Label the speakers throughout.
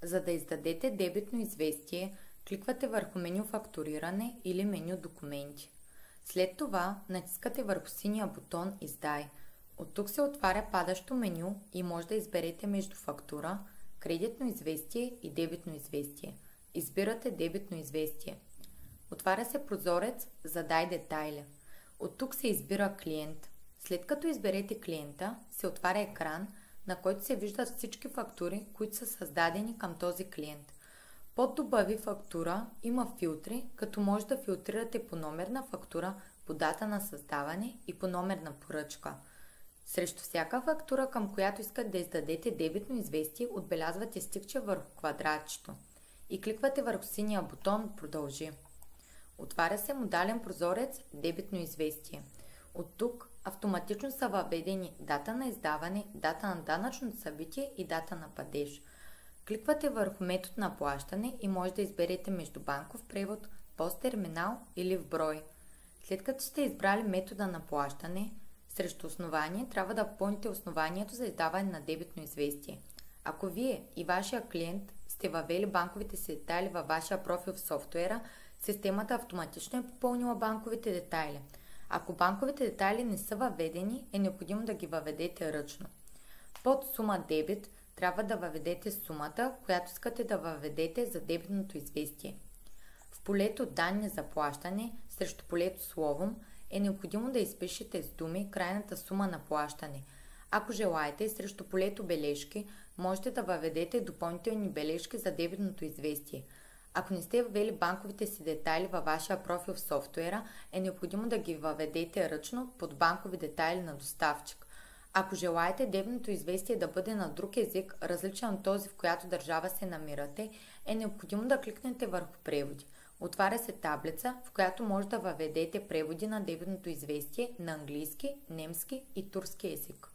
Speaker 1: За да издадете дебитно известие, кликвате върху меню Фактуриране или меню Документи. След това натискате върху синия бутон Издай. От тук се отваря падащо меню и може да изберете между фактура, кредитно известие и дебитно известие. Избирате дебитно известие. Отваря се прозорец Задай детайли. От тук се избира клиент. След като изберете клиента, се отваря екран, на който се виждат всички фактури, които са създадени към този клиент. Под Добави фактура има филтри, като може да филтрирате по номер на фактура, по дата на създаване и по номер на поръчка. Срещу всяка фактура, към която искате да издадете дебитно известие, отбелязвате стикче върху квадратчето и кликвате върху синия бутон Продължи. Отваря се модален прозорец Дебитно известие. От тук автоматично са въведени дата на издаване, дата на данъчното събитие и дата на падеж. Кликвате върху метод на плащане и може да изберете между банков превод, посттерминал или в брой. След като сте избрали метода на плащане, срещу основание трябва да попълните основанието за издаване на дебитно известие. Ако вие и вашия клиент сте въвели банковите си детайли във вашия профил в софтуера, системата автоматично е попълнила банковите детайли. Ако банковите детайли не са въведени, е необходимо да ги въведете ръчно. Под сума дебит трябва да въведете сумата, която искате да въведете за дебитното известие. В полето Данни за плащане, срещу полето Словом, е необходимо да изпишете с думи крайната сума на плащане. Ако желаете, срещу полето Бележки, можете да въведете допълнителни бележки за дебитното известие. Ако не сте въвели банковите си детайли във вашия профил в софтуера, е необходимо да ги въведете ръчно под банкови детайли на доставчик. Ако желаете дебитното известие да бъде на друг език, различен от този, в която държава се намирате, е необходимо да кликнете върху Преводи. Отваря се таблица, в която може да въведете преводи на дебитното известие на английски, немски и турски език.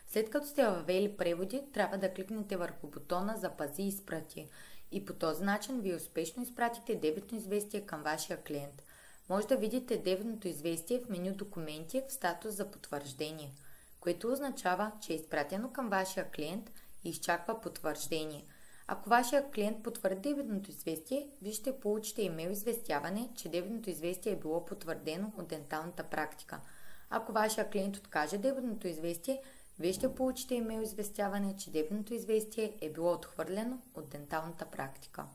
Speaker 1: След като сте въвели преводи, трябва да кликнете върху бутона Запази и изпрати и по този начин вие успешно изпратите дебитно известие към вашия клиент. Може да видите дебитното известие в меню Документи в статус за потвърждение, което означава, че е изпратено към вашия клиент и изчаква потвърждение. Ако вашия клиент потвърди дебитното известие, вие ще получите имейл известяване, че дебитното известие е било потвърдено от денталната практика. Ако вашия клиент откаже дебитното известие, вие ще получите имейл известяване, че дебитното известие е било отхвърлено от денталната практика.